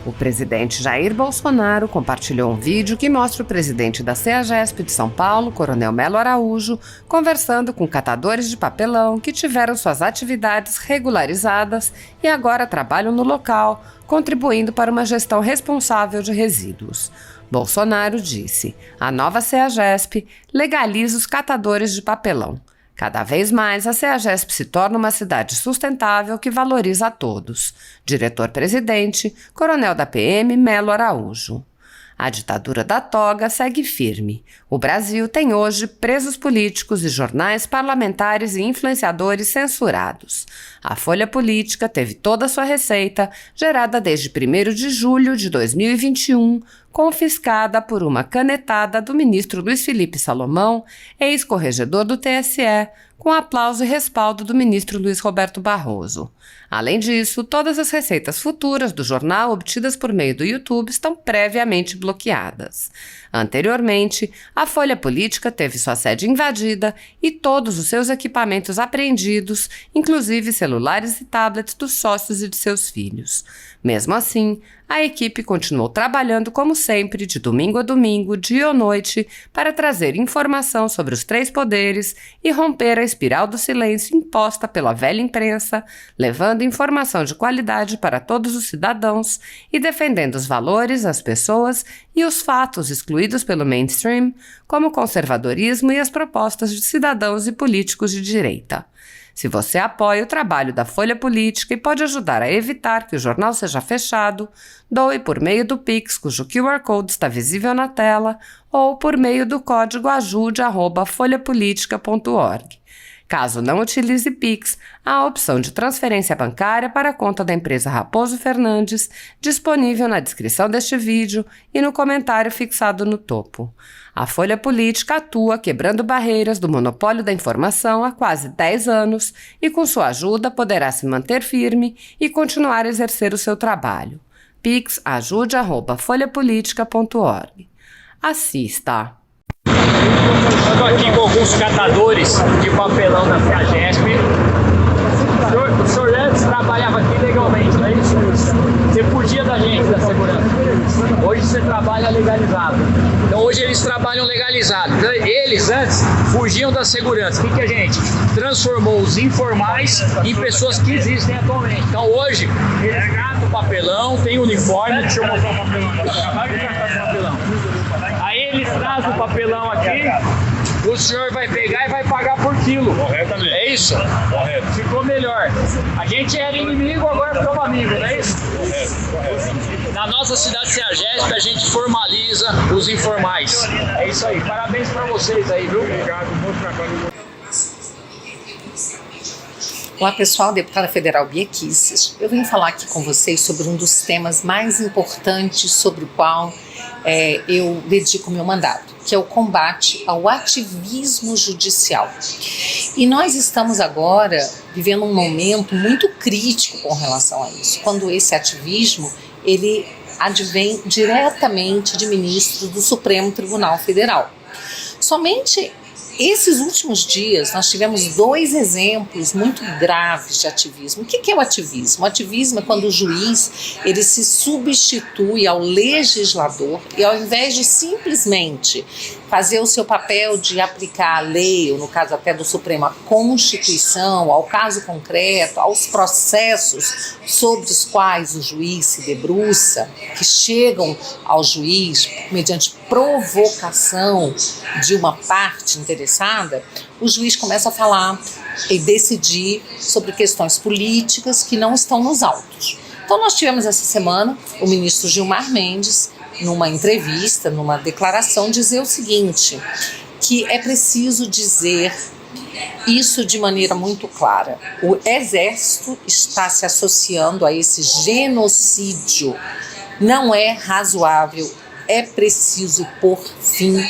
O presidente Jair Bolsonaro compartilhou um vídeo que mostra o presidente da CEAGESP de São Paulo, Coronel Melo Araújo, conversando com catadores de papelão que tiveram suas atividades regularizadas e agora trabalham no local, contribuindo para uma gestão responsável de resíduos. Bolsonaro disse: a nova CEAGESP legaliza os catadores de papelão. Cada vez mais, a CEAGESP se torna uma cidade sustentável que valoriza a todos. Diretor-presidente, Coronel da PM, Melo Araújo. A ditadura da toga segue firme. O Brasil tem hoje presos políticos e jornais parlamentares e influenciadores censurados. A Folha Política teve toda a sua receita, gerada desde 1º de julho de 2021, confiscada por uma canetada do ministro Luiz Felipe Salomão, ex-corregedor do TSE, com aplauso e respaldo do ministro Luiz Roberto Barroso. Além disso, todas as receitas futuras do jornal obtidas por meio do YouTube estão previamente bloqueadas. Anteriormente, a Folha Política teve sua sede invadida e todos os seus equipamentos apreendidos, inclusive celulares e tablets dos sócios e de seus filhos. Mesmo assim, a equipe continuou trabalhando como sempre, de domingo a domingo, dia ou noite, para trazer informação sobre os 3 poderes e romper a espiral do silêncio imposta pela velha imprensa, levando informação de qualidade para todos os cidadãos e defendendo os valores, as pessoas e os fatos excluídos pelo mainstream, como o conservadorismo e as propostas de cidadãos e políticos de direita. Se você apoia o trabalho da Folha Política e pode ajudar a evitar que o jornal seja fechado, doe por meio do Pix, cujo QR Code está visível na tela, ou por meio do código ajude@folhapolitica.org. Caso não utilize Pix, há a opção de transferência bancária para a conta da empresa Raposo Fernandes, disponível na descrição deste vídeo e no comentário fixado no topo. A Folha Política atua quebrando barreiras do monopólio da informação há quase 10 anos e, com sua ajuda, poderá se manter firme e continuar a exercer o seu trabalho. Pix ajude@folhapolitica.org. Assista! Estou aqui com alguns catadores de papelão da CEAGESP. O senhor antes trabalhava aqui legalmente, não é isso? Você fugia da gente, da segurança. Hoje você trabalha legalizado. Então hoje eles trabalham legalizado. Então, eles antes fugiam da segurança. O que a gente transformou os informais em pessoas que existem atualmente. Então hoje eles catam papelão, tem uniforme. Deixa eu mostrar o papelão. Acabaram de catar o papelão. Aí eles trazem o papelão aqui. O senhor vai pegar e vai pagar por quilo. Corretamente. É isso? Correto. Ficou melhor. A gente era inimigo, agora ficamos amigos, não é isso? Correto. Na nossa cidade CEAGESP, a gente formaliza os informais. É isso aí. Parabéns pra vocês aí, viu? Obrigado, bom trabalho. Olá pessoal, deputada federal Bia Kicis. Eu vim falar aqui com vocês sobre um dos temas mais importantes sobre o qual eu dedico meu mandato, que é o combate ao ativismo judicial. E nós estamos agora vivendo um momento muito crítico com relação a isso, quando esse ativismo ele advém diretamente de ministros do Supremo Tribunal Federal. Somente esses últimos dias nós tivemos 2 exemplos muito graves de ativismo. O que é o ativismo? O ativismo é quando o juiz ele se substitui ao legislador e, ao invés de simplesmente fazer o seu papel de aplicar a lei, ou no caso até do Supremo, a Constituição, ao caso concreto, aos processos sobre os quais o juiz se debruça, que chegam ao juiz mediante provocação de uma parte interessada, o juiz começa a falar e decidir sobre questões políticas que não estão nos autos. Então nós tivemos essa semana o ministro Gilmar Mendes, numa entrevista, numa declaração, dizer o seguinte, que é preciso dizer isso de maneira muito clara. O Exército está se associando a esse genocídio. Não é razoável, é preciso pôr fim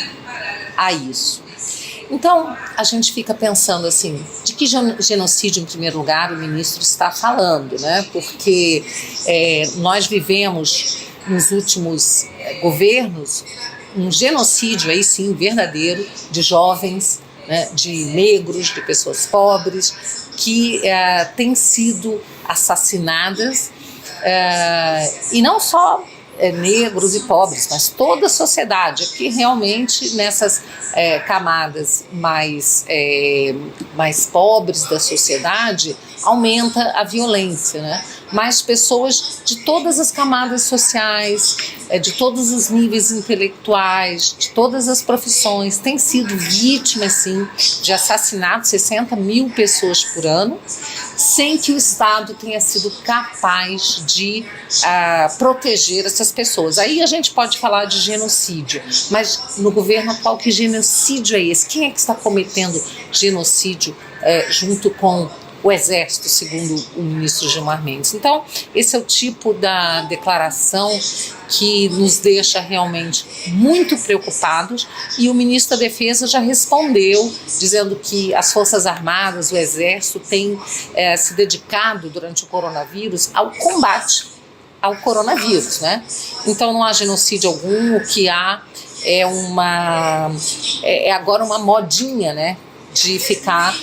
a isso. Então, a gente fica pensando assim, de que genocídio, em primeiro lugar, o ministro está falando, né? Porque nós vivemos nos últimos governos um genocídio, aí sim, verdadeiro, de jovens, né, de negros, de pessoas pobres, que têm sido assassinadas e não só negros e pobres, mas toda a sociedade, que realmente nessas camadas mais pobres da sociedade aumenta a violência, né? Mas pessoas de todas as camadas sociais, de todos os níveis intelectuais, de todas as profissões, têm sido vítimas, sim, de assassinatos, 60 mil pessoas por ano, sem que o Estado tenha sido capaz de proteger essas pessoas. Aí a gente pode falar de genocídio, mas no governo atual, que genocídio é esse? Quem é que está cometendo genocídio junto com o Exército, segundo o ministro Gilmar Mendes? Então, esse é o tipo da declaração que nos deixa realmente muito preocupados, e o ministro da Defesa já respondeu, dizendo que as Forças Armadas, o Exército, têm se dedicado durante o coronavírus ao combate ao coronavírus, né? Então não há genocídio algum, o que há é agora uma modinha, né, de ficar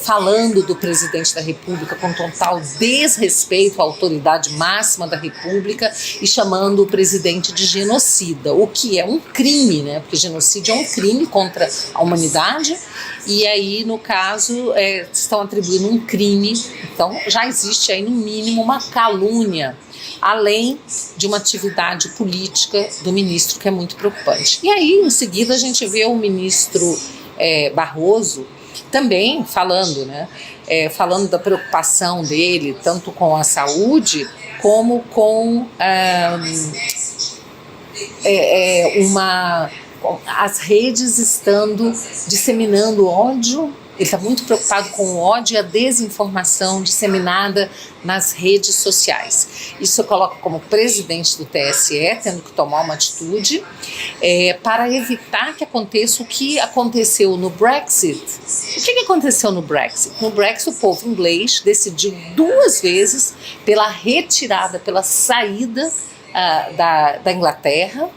falando do presidente da República com total desrespeito à autoridade máxima da República e chamando o presidente de genocida, o que é um crime, né? Porque genocídio é um crime contra a humanidade, e aí, no caso, estão atribuindo um crime. Então já existe aí, no mínimo, uma calúnia, além de uma atividade política do ministro, que é muito preocupante. E aí, em seguida, a gente vê o ministro Barroso também falando, né? Falando da preocupação dele, tanto com a saúde, como com as redes estando disseminando ódio. Ele está muito preocupado com o ódio e a desinformação disseminada nas redes sociais. Isso eu coloco como presidente do TSE, tendo que tomar uma atitude para evitar que aconteça o que aconteceu no Brexit. O que aconteceu no Brexit? No Brexit, o povo inglês decidiu 2 vezes pela retirada, pela saída da Inglaterra,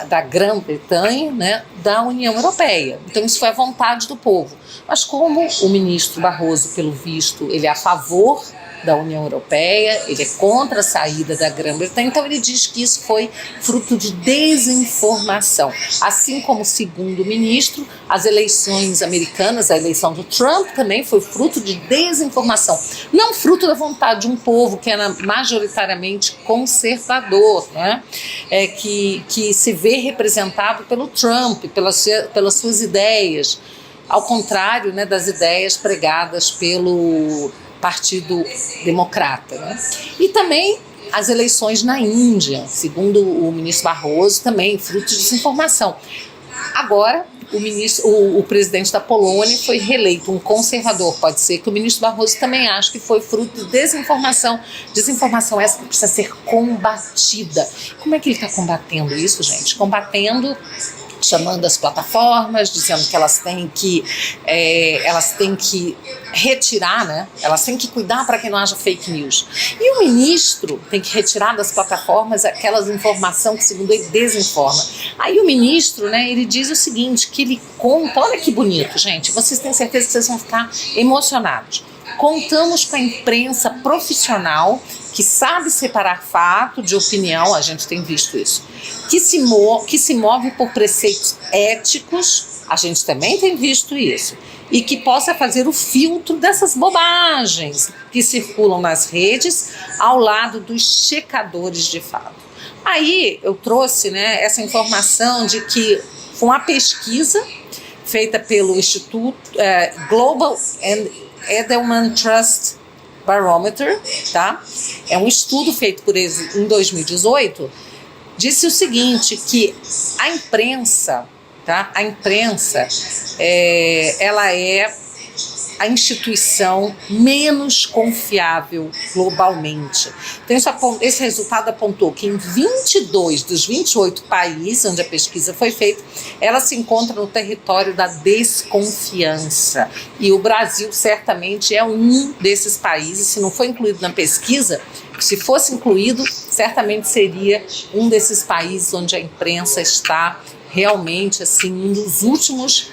da Grã-Bretanha, né, da União Europeia. Então isso foi a vontade do povo. Mas como o ministro Barroso, pelo visto, ele é a favor da União Europeia, ele é contra a saída da Grã-Bretanha, então ele diz que isso foi fruto de desinformação. Assim como, segundo o ministro, as eleições americanas, a eleição do Trump também foi fruto de desinformação, não fruto da vontade de um povo que era majoritariamente conservador, né? Que se vê representado pelo Trump, pelas suas ideias, ao contrário, né, das ideias pregadas pelo Partido Democrata, né? E também as eleições na Índia, segundo o ministro Barroso, também fruto de desinformação. Agora, o presidente da Polônia foi reeleito, um conservador. Pode ser que o ministro Barroso também ache que foi fruto de desinformação. Desinformação essa que precisa ser combatida. Como é que ele está combatendo isso, gente? Combatendo, chamando as plataformas, dizendo que elas têm que retirar, né? Elas têm que cuidar para que não haja fake news. E o ministro tem que retirar das plataformas aquelas informações que, segundo ele, desinforma. Aí o ministro, né, ele diz o seguinte, que ele conta, olha que bonito, gente, vocês têm certeza que vocês vão ficar emocionados. Contamos com a imprensa profissional que sabe separar fato de opinião, a gente tem visto isso, que se move por preceitos éticos, a gente também tem visto isso, e que possa fazer o filtro dessas bobagens que circulam nas redes ao lado dos checadores de fato. Aí eu trouxe, né, essa informação de que foi uma pesquisa feita pelo Instituto Global Edelman Trust Barometer, tá? É um estudo feito por eles em 2018, disse o seguinte, que a imprensa, tá? A imprensa, ela é a instituição menos confiável globalmente. Então, esse resultado apontou que em 22 dos 28 países onde a pesquisa foi feita, ela se encontra no território da desconfiança. E o Brasil certamente é um desses países, se não foi incluído na pesquisa, se fosse incluído, certamente seria um desses países onde a imprensa está realmente assim, um dos últimos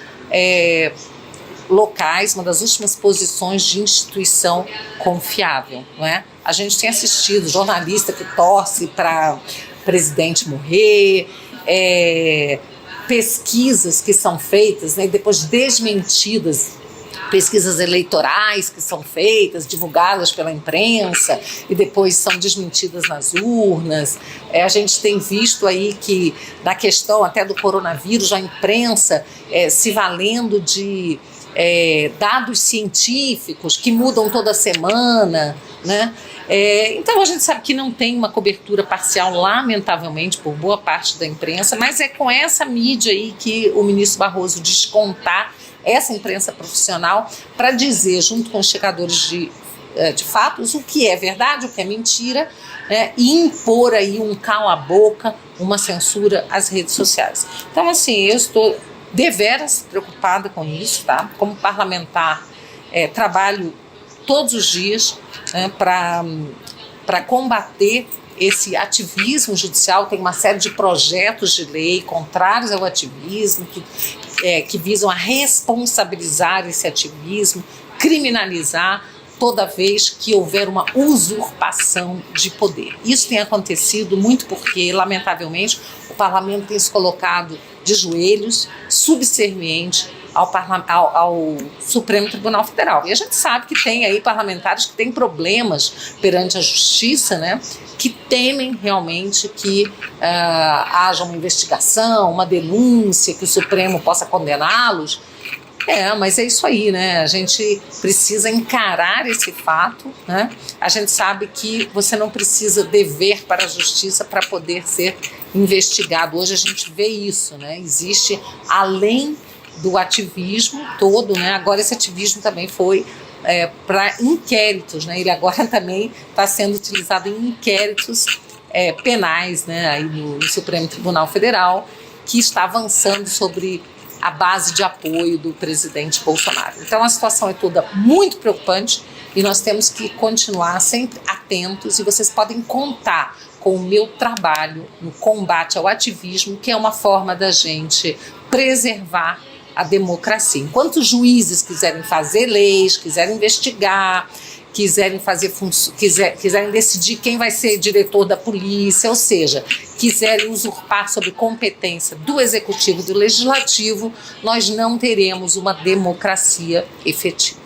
locais, uma das últimas posições de instituição confiável, não é? A gente tem assistido jornalista que torce para presidente morrer, pesquisas que são feitas, né, e depois desmentidas, pesquisas eleitorais que são feitas, divulgadas pela imprensa e depois são desmentidas nas urnas. A gente tem visto aí que na questão até do coronavírus, a imprensa se valendo de dados científicos que mudam toda semana, né? Então a gente sabe que não tem uma cobertura parcial, lamentavelmente, por boa parte da imprensa, mas é com essa mídia aí que o ministro Barroso descontar essa imprensa profissional para dizer, junto com os checadores de fatos, o que é verdade, o que é mentira, né, e impor aí um cala-boca, uma censura às redes sociais. Então, assim, eu estou deveras preocupada com isso, tá? Como parlamentar, trabalho todos os dias, né, para combater esse ativismo judicial. Tem uma série de projetos de lei contrários ao ativismo, que visam a responsabilizar esse ativismo, criminalizar toda vez que houver uma usurpação de poder. Isso tem acontecido muito porque, lamentavelmente, o parlamento tem se colocado de joelhos, subserviente ao Supremo Tribunal Federal. E a gente sabe que tem aí parlamentares que têm problemas perante a justiça, né, que temem realmente que haja uma investigação, uma denúncia, que o Supremo possa condená-los. Mas é isso aí, né? A gente precisa encarar esse fato, né? A gente sabe que você não precisa dever para a justiça para poder ser investigado. Hoje a gente vê isso, né? Existe, além do ativismo todo, né? Agora esse ativismo também foi para inquéritos, né? Ele agora também está sendo utilizado em inquéritos penais, né? Aí no Supremo Tribunal Federal, que está avançando sobre a base de apoio do presidente Bolsonaro. Então a situação é toda muito preocupante e nós temos que continuar sempre atentos, e vocês podem contar com o meu trabalho no combate ao ativismo, que é uma forma da gente preservar a democracia. Enquanto os juízes quiserem fazer leis, quiserem investigar, quiserem decidir quem vai ser diretor da polícia, ou seja, quiserem usurpar sobre competência do executivo e do legislativo, nós não teremos uma democracia efetiva.